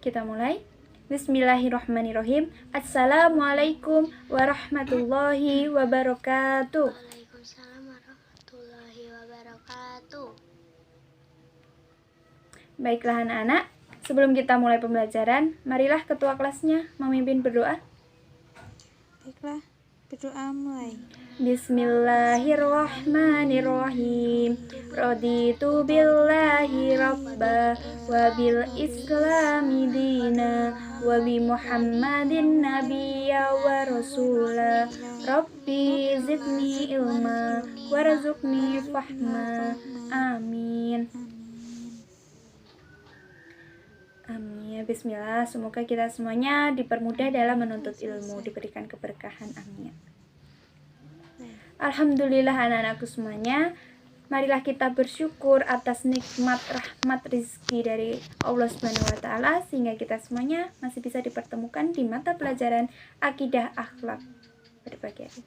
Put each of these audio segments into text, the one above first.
Kita mulai. Bismillahirrahmanirrahim. Assalamualaikum warahmatullahi wabarakatuh. Waalaikumsalam warahmatullahi wabarakatuh. Baiklah anak-anak, sebelum kita mulai pembelajaran, marilah ketua kelasnya memimpin berdoa. Baiklah, berdoa mulai. Bismillahirrahmanirrahim. Raditu billahi rabba wa bil islami dina wa bi muhammadin nabiyya wa rasula. Rabbi zidni ilma warzuqni fahma. Amin. Amin. Bismillah, semoga kita semuanya dipermudah dalam menuntut ilmu, diberikan keberkahan. Amin. Alhamdulillah anak-anakku semuanya, marilah kita bersyukur atas nikmat rahmat rezeki dari Allah Subhanahu wa taala sehingga kita semuanya masih bisa dipertemukan di mata pelajaran akidah akhlak pada pagi hari.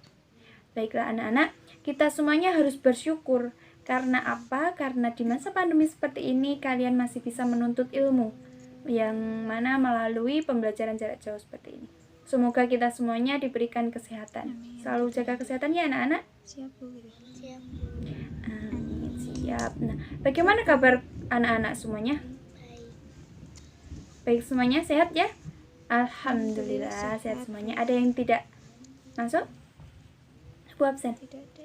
Baiklah anak-anak, kita semuanya harus bersyukur. Karena apa? Karena di masa pandemi seperti ini kalian masih bisa menuntut ilmu yang mana melalui pembelajaran jarak jauh seperti ini. Semoga kita semuanya diberikan kesehatan. Selalu jaga kesehatan ya anak-anak. Siap, Bu. Siap. Amin, siap. Nah, bagaimana kabar anak-anak semuanya? Baik semuanya, sehat ya? Alhamdulillah, sehat semuanya. Ada yang tidak masuk? Bu absen? Tidak ada.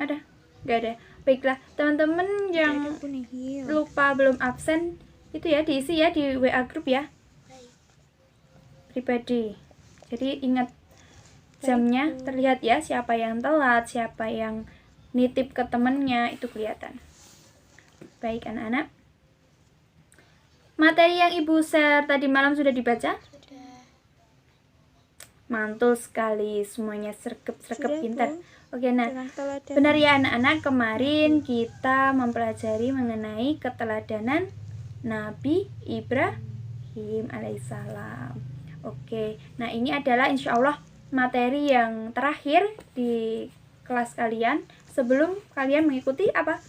Ada? Gak ada. Baiklah, teman-teman yang Tidak ada Nihil. lupa belum absen, itu ya diisi ya di WA grup ya. Pribadi. Jadi ingat jamnya terlihat ya, siapa yang telat, siapa yang nitip ke temennya, itu kelihatan. Baik anak-anak, materi yang ibu share tadi malam sudah dibaca? Sudah. Mantul sekali, semuanya sergap-sergap Sudah, pintar. Bu. Oke, nah Dengan teladan. benar ya anak-anak, kemarin kita mempelajari mengenai keteladanan Nabi Ibrahim alaihissalam. Oke, nah ini adalah insya Allah materi yang terakhir di kelas kalian sebelum kalian mengikuti apa?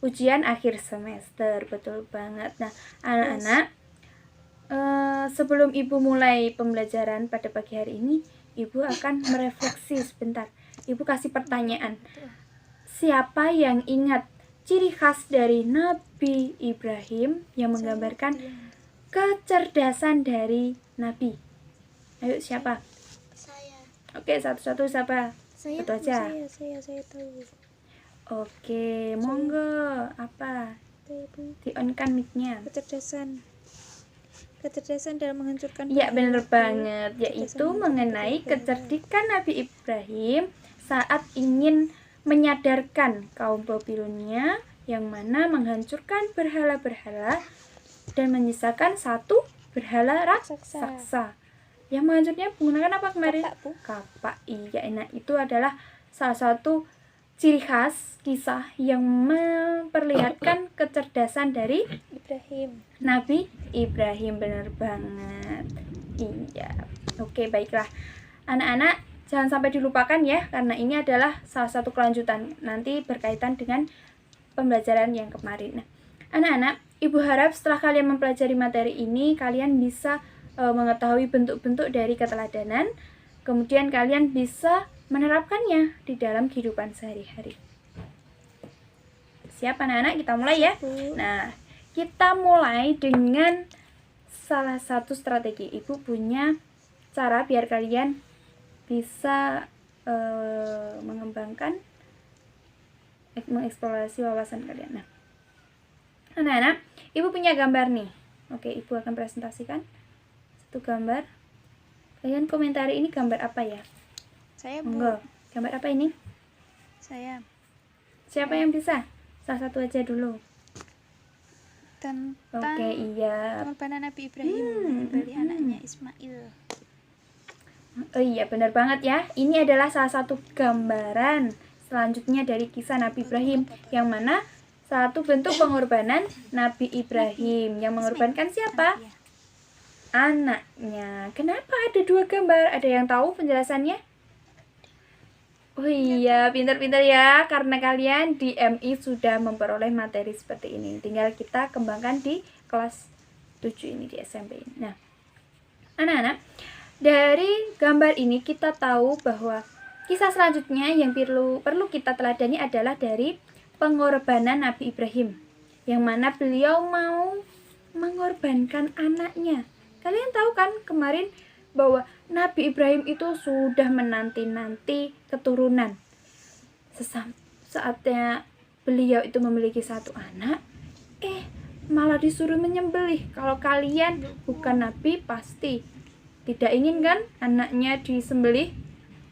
Ujian akhir semester, betul banget. Nah anak-anak, sebelum ibu mulai pembelajaran pada pagi hari ini, ibu akan merefleksi sebentar. Ibu kasih pertanyaan. Siapa yang ingat ciri khas dari Nabi Ibrahim yang menggambarkan kecerdasan dari Nabi? Ayo siapa? Saya. Oke, satu-satu siapa? Saya, Satu aja. saya tahu. Oke, monggo. Apa? Saya, Bu. Di-on-kan mic-nya. Kecerdasan dalam menghancurkan. Ya, benar banget. Kecerdasan Yaitu dalam mengenai menghancurkan kecerdikan Nabi Ibrahim saat ingin menyadarkan kaum Babilonia yang mana menghancurkan berhala-berhala dan menyisakan satu berhala raksasa. Yang menghancurnya menggunakan apa kemarin? Kapak, Bu. Kapak. Iya, nah itu adalah salah satu ciri khas kisah yang memperlihatkan kecerdasan dari Ibrahim. Nabi Ibrahim, benar banget. Iya. Oke, baiklah. Anak-anak, jangan sampai dilupakan ya, karena ini adalah salah satu kelanjutan nanti berkaitan dengan pembelajaran yang kemarin. Nah, anak-anak, ibu harap setelah kalian mempelajari materi ini, kalian bisa mengetahui bentuk-bentuk dari keteladanan, kemudian kalian bisa menerapkannya di dalam kehidupan sehari-hari. Siap anak-anak, kita mulai ya. Nah, kita mulai dengan salah satu strategi. Ibu punya cara biar kalian bisa mengembangkan, mengeksplorasi wawasan kalian. Nah, anak-anak, ibu punya gambar nih. Oke, ibu akan presentasikan satu gambar. Kalian komentari ini gambar apa ya? Saya, Bu. Monggo. Gambar apa ini? Saya. Siapa yang bisa? Salah satu aja dulu. Tentang Oke, iya. pengorbanan Nabi Ibrahim dari anaknya Ismail. Oh iya, benar banget ya. Ini adalah salah satu gambaran selanjutnya dari kisah Nabi Ibrahim, yang mana satu bentuk pengorbanan Nabi Ibrahim. Yang mengorbankan siapa? Iya. Anaknya. Kenapa ada dua gambar? Ada yang tahu penjelasannya? Oh iya, pintar-pintar ya, karena kalian di MI sudah memperoleh materi seperti ini. Tinggal kita kembangkan di kelas 7 ini di SMP ini. Nah, anak-anak, dari gambar ini kita tahu bahwa kisah selanjutnya yang perlu kita teladani adalah dari pengorbanan Nabi Ibrahim, yang mana beliau mau mengorbankan anaknya. Kalian tahu kan kemarin bahwa Nabi Ibrahim itu sudah menanti-nanti keturunan. Saatnya beliau itu memiliki satu anak, malah disuruh menyembelih. Kalau kalian bukan Nabi pasti tidak ingin kan anaknya disembelih,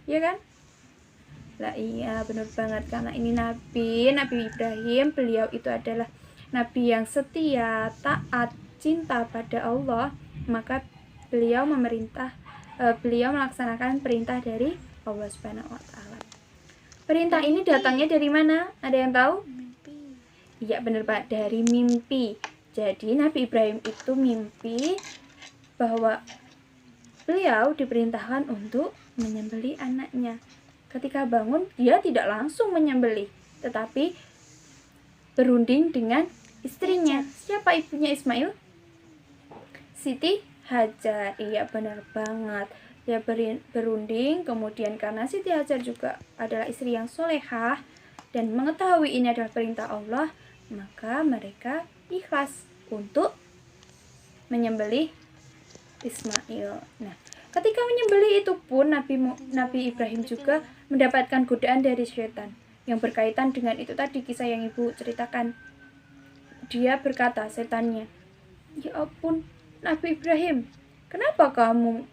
ya kan? Lah iya, benar banget, karena ini Nabi Ibrahim, beliau itu adalah Nabi yang setia, taat, cinta pada Allah, maka beliau melaksanakan perintah dari Allah Subhanahu wa taala. Perintah ini datangnya dari mana? Ada yang tahu? Mimpi. Iya benar Pak, dari mimpi. Jadi Nabi Ibrahim itu mimpi bahwa beliau diperintahkan untuk menyembelih anaknya. Ketika bangun, dia tidak langsung menyembelih, tetapi berunding dengan istrinya. Siapa ibunya Ismail? Siti Hajar. Iya benar banget. Dia berunding, kemudian karena Siti Hajar juga adalah istri yang solehah dan mengetahui ini adalah perintah Allah, maka mereka ikhlas untuk menyembelih Ismail. Nah, ketika menyembelih itu pun Nabi Ibrahim juga mendapatkan godaan dari syaitan yang berkaitan dengan itu tadi kisah yang Ibu ceritakan. Dia berkata, setannya, "Ya ampun, Nabi Ibrahim, kenapa kamu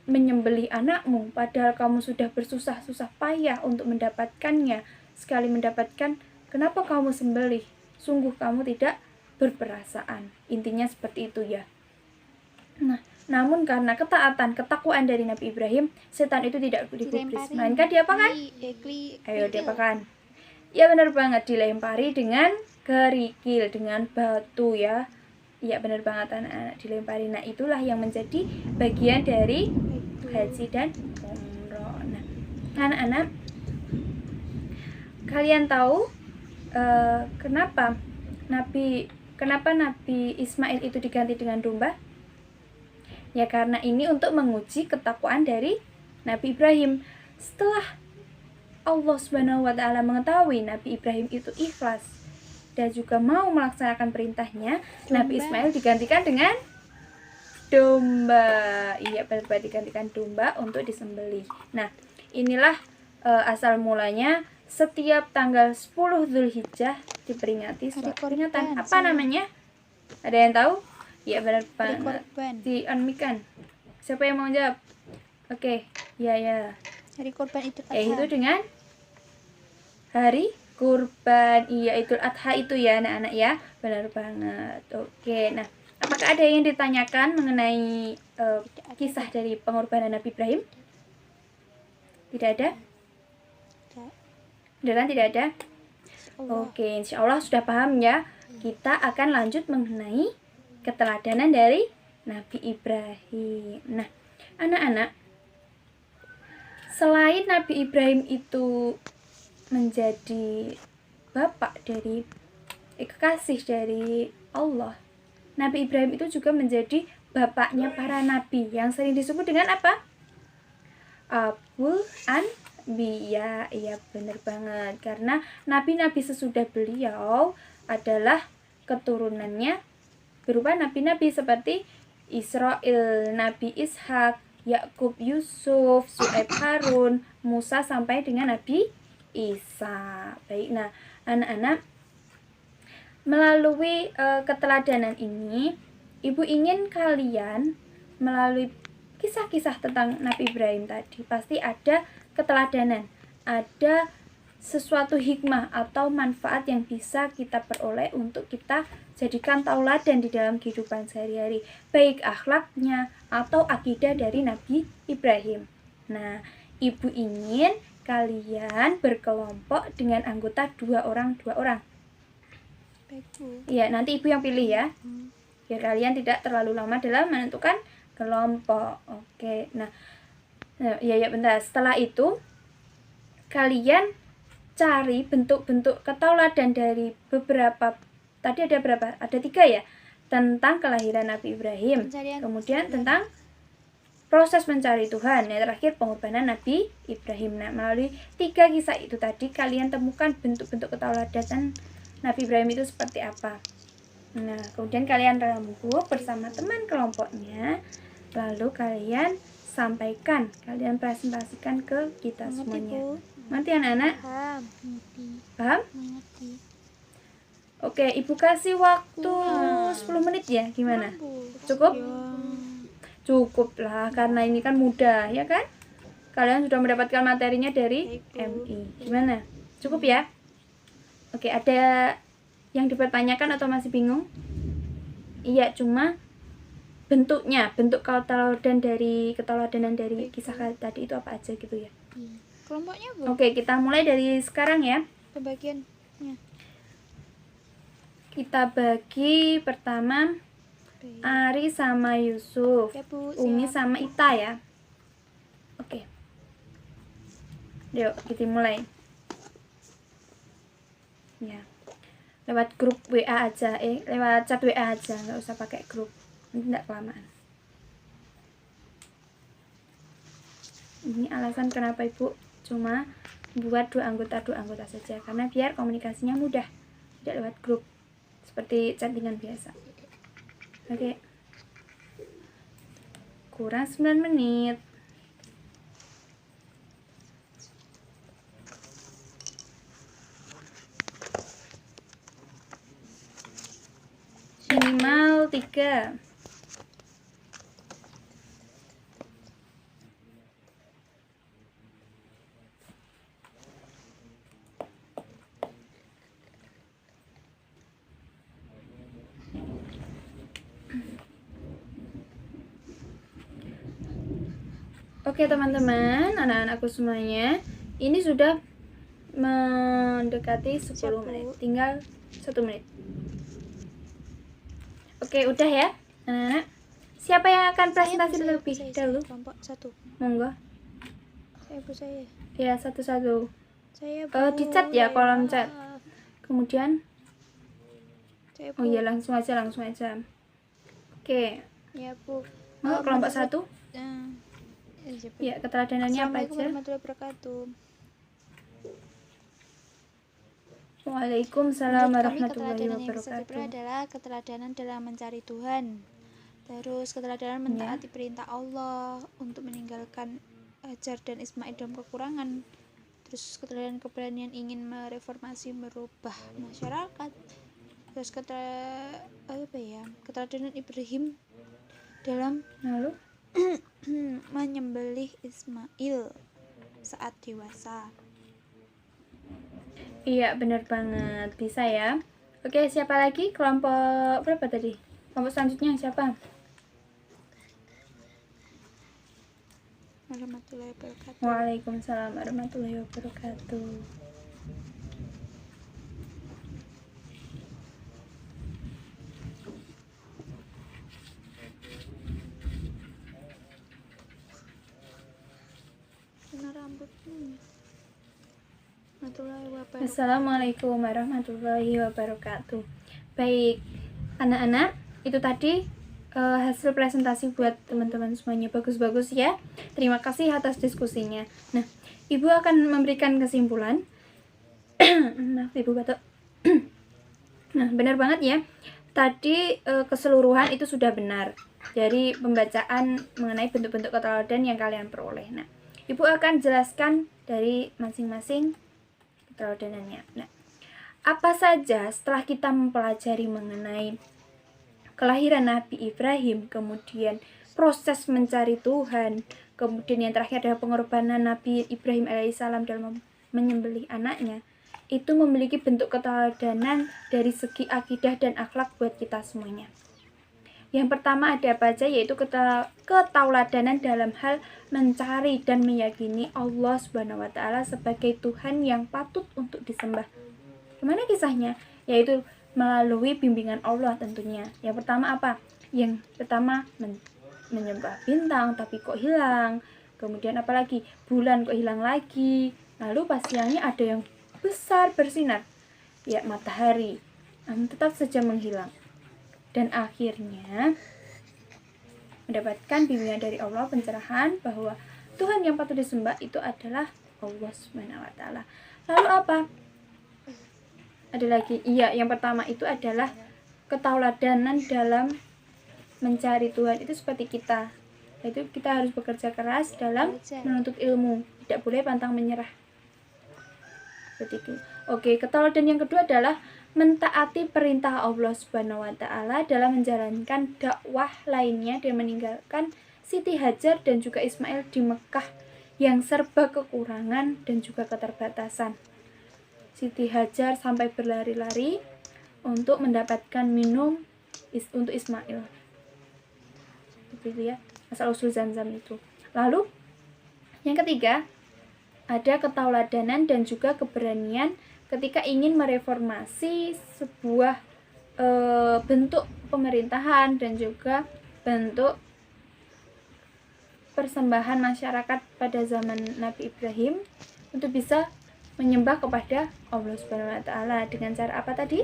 menyembelih anakmu padahal kamu sudah bersusah-susah payah untuk mendapatkannya? Sekali mendapatkan, kenapa kamu sembelih? Sungguh kamu tidak berperasaan." Intinya seperti itu ya. Nah, namun karena ketakwaan dari Nabi Ibrahim, setan itu tidak digubris, melainkan diapakan? Ayo diapakan? Ya benar banget, dilempari dengan kerikil, dengan batu ya. Ya benar banget anak-anak, dilempari. Nah itulah yang menjadi bagian dari haji dan umroh. Nah anak-anak, kalian tahu kenapa Nabi Ismail itu diganti dengan domba? Ya karena ini untuk menguji ketakwaan dari Nabi Ibrahim. Setelah Allah Subhanahu wa taala mengetahui Nabi Ibrahim itu ikhlas dan juga mau melaksanakan perintahnya, Nabi Ismail digantikan dengan domba. Iya, benar, digantikan domba untuk disembelih. Nah, inilah asal mulanya setiap tanggal 10 Zulhijjah diperingati suatu peringatan. Apa namanya? Ada yang tahu? Iya benar banget. Di unmikan. Siapa yang mau jawab? Oke, ya. Hari kurban itu apa? Itu dengan hari kurban. Iya, Idul Adha itu ya anak-anak ya. Benar banget. Oke, nah apakah ada yang ditanyakan mengenai kisah dari pengorbanan Nabi Ibrahim? Tidak ada? Beneran tidak ada? Oke, insya Allah sudah paham ya. Kita akan lanjut mengenai keteladanan dari Nabi Ibrahim. Nah, anak-anak, selain Nabi Ibrahim itu menjadi bapak dari kekasih dari Allah, Nabi Ibrahim itu juga menjadi bapaknya para nabi yang sering disebut dengan apa? Abul Anbiya. Iya benar banget, karena nabi-nabi sesudah beliau adalah keturunannya berupa nabi-nabi seperti Israel, Nabi Ishak, Yakub, Yusuf, Su'aib, Harun, Musa sampai dengan Nabi Isa. Baik, nah anak-anak, melalui keteladanan ini, Ibu ingin kalian melalui kisah-kisah tentang Nabi Ibrahim tadi pasti ada keteladanan, ada sesuatu hikmah atau manfaat yang bisa kita peroleh untuk kita jadikan tauladan di dalam kehidupan sehari-hari, baik akhlaknya atau akidah dari Nabi Ibrahim. Nah, Ibu ingin kalian berkelompok dengan anggota 2 orang. Iya, nanti Ibu yang pilih ya. Biar kalian tidak terlalu lama dalam menentukan kelompok. Oke. Nah, ya bentar. Setelah itu kalian cari bentuk-bentuk ketauladan dari beberapa, tadi ada berapa? Ada 3 ya. tentang kelahiran Nabi Ibrahim, Pencarian kemudian tentang proses mencari Tuhan, yang terakhir pengorbanan Nabi Ibrahim. Nah, melalui 3 kisah itu tadi kalian temukan bentuk-bentuk ketauladanan Nabi Ibrahim itu seperti apa. Nah, kemudian kalian rembuk bersama teman kelompoknya, lalu kalian sampaikan, kalian presentasikan ke kita Mengerti, semuanya. Bu? Nanti anak-anak Paham. paham? Mengerti. Oke, Ibu kasih waktu 10 menit ya, gimana? Cukup? Cukup lah, karena ini kan mudah, ya kan? Kalian sudah mendapatkan materinya dari MI. Gimana? Cukup ya? Oke, ada yang dipertanyakan atau masih bingung? Iya, cuma bentuknya, bentuk keteladanan dari kisah tadi itu apa aja gitu ya. Kelompoknya, Bu? Oke, kita mulai dari sekarang ya. Pembagiannya. Kita bagi pertama Ari sama Yusuf, Ya, Bu, Umi siap. sama Ita ya. Oke. Yuk, kita mulai. Ya. Lewat grup WA aja, lewat chat WA aja, nggak usah pakai grup. Nanti nggak kelamaan. Ini alasan kenapa Ibu cuma buat dua anggota saja, karena biar komunikasinya mudah, tidak lewat grup seperti chattingan biasa. Oke. Kurang 9 menit. Minimal 3. Oke teman-teman, anak-anakku semuanya, ini sudah mendekati 10 menit, tinggal 1 menit. Oke, udah ya anak-anak. Siapa yang akan presentasi terlebih dahulu? Kelompok 1. Monggo. Saya, Bu, saya. Ya, satu-satu. Saya, Bu. Di chat ya, kolom chat. Kemudian, Saya, Bu. oh iya langsung aja. Oke, Ya, Bu. mau kelompok 1? Ya, keteladanannya apa Assalamualaikum aja? warahmatullahi wabarakatuh. Waalaikumsalam Menurut kami warahmatullahi keteladanan yang bisa diperoleh wabarakatuh. adalah keteladanan dalam mencari Tuhan. Terus keteladanan mentaati perintah Allah untuk meninggalkan Hajar dan Ismail dalam kekurangan. Terus keteladanan keberanian ingin mereformasi, merubah masyarakat. Terus keteladanan Ibrahim dalam Lalu, menyembelih Ismail saat dewasa. iya benar banget, bisa ya. Oke, siapa lagi? Kelompok berapa tadi? Kelompok selanjutnya siapa? Warahmatullahi wabarakatuh. Waalaikumsalam warahmatullahi wabarakatuh. Kena rambutnya. Warahmatullahi wabarakatuh. Assalamualaikum warahmatullahi wabarakatuh. Baik, anak-anak, itu tadi hasil presentasi buat teman-teman semuanya. Bagus-bagus ya. Terima kasih atas diskusinya. Nah, Ibu akan memberikan kesimpulan. Maaf, Ibu batuk. Nah, benar banget ya. Tadi keseluruhan itu sudah benar. Dari pembacaan mengenai bentuk-bentuk keteladanan yang kalian peroleh. Nah, Ibu akan jelaskan dari masing-masing keteladanannya. Nah, apa saja setelah kita mempelajari mengenai kelahiran Nabi Ibrahim, kemudian proses mencari Tuhan, kemudian yang terakhir adalah pengorbanan Nabi Ibrahim alaihissalam dalam menyembelih anaknya, itu memiliki bentuk keteladanan dari segi akidah dan akhlak buat kita semuanya. Yang pertama ada apa aja, yaitu ketauladanan dalam hal mencari dan meyakini Allah Subhanahu wa Ta'ala sebagai Tuhan yang patut untuk disembah. Gimana kisahnya? Yaitu melalui bimbingan Allah tentunya. Yang pertama apa? Yang pertama menyembah bintang tapi kok hilang. Kemudian apalagi? Bulan kok hilang lagi. Lalu pas siangnya ada yang besar bersinar. Ya, matahari. Tetap saja menghilang. dan akhirnya mendapatkan bimbingan dari Allah, pencerahan bahwa Tuhan yang patut disembah itu adalah Allah Subhanahu wa taala. Lalu apa? Ada lagi. Iya, yang pertama itu adalah ketauladanan dalam mencari Tuhan. Itu seperti kita. Itu kita harus bekerja keras dalam menuntut ilmu. Tidak boleh pantang menyerah. Seperti itu. Oke, ketauladan yang kedua adalah mentaati perintah Allah Subhanahu wa taala dalam menjalankan dakwah lainnya dan meninggalkan Siti Hajar dan juga Ismail di Mekah yang serba kekurangan dan juga keterbatasan. Siti Hajar sampai berlari-lari untuk mendapatkan minum untuk Ismail. Begitu ya, asal usul Zam-Zam itu. Lalu yang ketiga, ada ketauladanan dan juga keberanian ketika ingin mereformasi sebuah bentuk pemerintahan dan juga bentuk persembahan masyarakat pada zaman Nabi Ibrahim untuk bisa menyembah kepada Allah Subhanahu wa taala dengan cara apa tadi?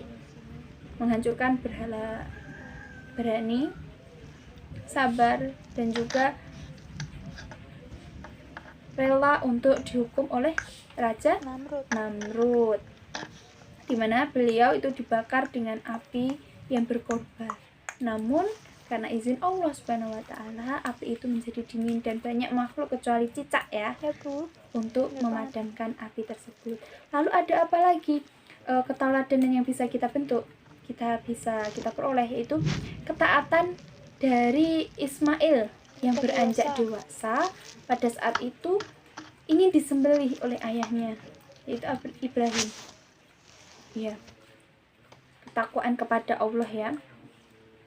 Menghancurkan berhala. Berani, sabar, dan juga rela untuk dihukum oleh Raja Namrud, di mana beliau itu dibakar dengan api yang berkorban. Namun karena izin Allah Subhanahu wa taala, api itu menjadi dingin dan banyak makhluk kecuali cicak ya Bu, untuk memadamkan api tersebut. Lalu ada apa lagi ketauladanan yang bisa kita bentuk? Kita peroleh, yaitu ketaatan dari Ismail yang beranjak dewasa pada saat itu ingin disembelih oleh ayahnya, yaitu Ibrahim. Ya, ketakwaan kepada Allah ya.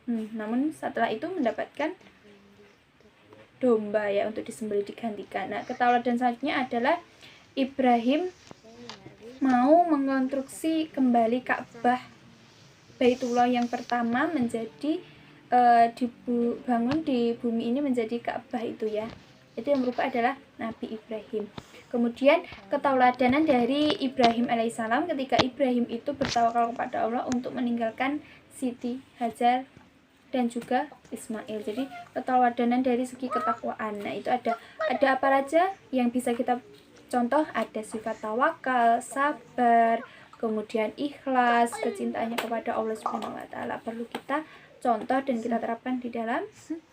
Namun setelah itu mendapatkan domba ya untuk disembelih, digantikan. Nah, ketauladan selanjutnya adalah Ibrahim mau mengonstruksi kembali Ka'bah Baitullah yang pertama menjadi dibangun di bumi ini menjadi Ka'bah itu ya. Itu yang berupa adalah Nabi Ibrahim. Kemudian ketauladanan dari Ibrahim alaihissalam ketika Ibrahim itu bertawakal kepada Allah untuk meninggalkan Siti Hajar dan juga Ismail. Jadi ketauladanan dari segi ketakwaan. Nah, itu ada apa aja yang bisa kita contoh? Ada sifat tawakal, sabar, kemudian ikhlas, kecintaannya kepada Allah Subhanahu wa taala perlu kita contoh dan kita terapkan di dalam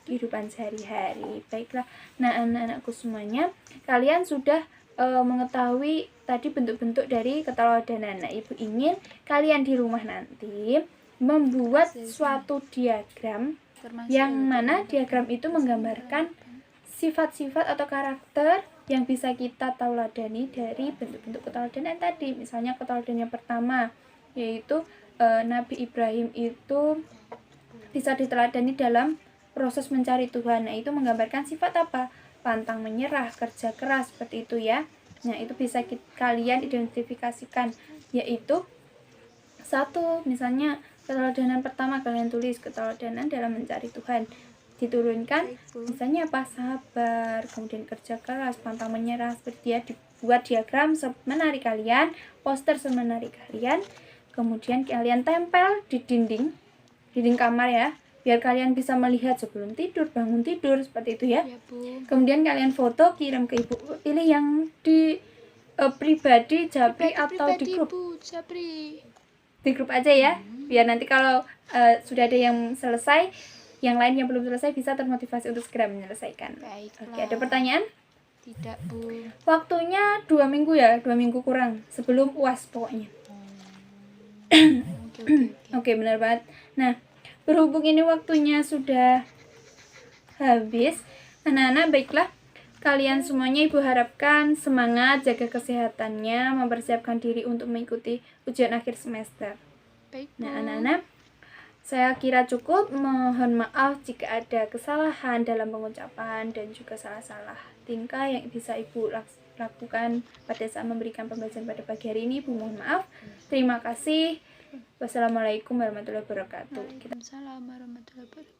kehidupan sehari-hari. Baiklah. Nah, anak-anakku semuanya, kalian sudah mengetahui tadi bentuk-bentuk dari ketauladanan. Nah, Ibu ingin kalian di rumah nanti membuat suatu diagram yang mana diagram itu menggambarkan sifat-sifat atau karakter yang bisa kita tauladani dari bentuk-bentuk ketauladanan tadi. Misalnya ketauladanan yang pertama yaitu Nabi Ibrahim itu bisa diteladani dalam proses mencari Tuhan. Nah, itu menggambarkan sifat apa? Pantang menyerah, kerja keras, seperti itu ya. Nah, itu bisa kalian identifikasikan, yaitu satu, misalnya ketauladanan pertama kalian tulis ketauladanan dalam mencari Tuhan, diturunkan misalnya apa? Sabar, kemudian kerja keras, pantang menyerah, seperti ya. Dibuat diagram semenarik kalian, poster semenarik kalian, kemudian kalian tempel di dinding kamar ya, biar kalian bisa melihat sebelum tidur, bangun tidur, seperti itu ya. Kemudian kalian foto, kirim ke Ibu. Pilih yang di pribadi, Japri atau di grup. Di grup aja ya, biar nanti kalau sudah ada yang selesai, yang lain yang belum selesai bisa termotivasi untuk segera menyelesaikan. Baiklah. Oke, ada pertanyaan? Tidak, Bu. Waktunya 2 minggu ya, 2 minggu kurang sebelum UAS pokoknya. Oke, benar banget. Nah, berhubung ini waktunya sudah habis, anak-anak, baiklah, kalian semuanya Ibu harapkan semangat, jaga kesehatannya, mempersiapkan diri untuk mengikuti ujian akhir semester. Baik, Bu. Nah, anak-anak, saya kira cukup. Mohon maaf jika ada kesalahan dalam pengucapan dan juga salah-salah tingkah yang bisa Ibu lakukan pada saat memberikan pembelajaran pada pagi hari ini. Ibu mohon maaf. Terima kasih. Wassalamualaikum warahmatullahi wabarakatuh. Waalaikumsalam warahmatullahi wabarakatuh.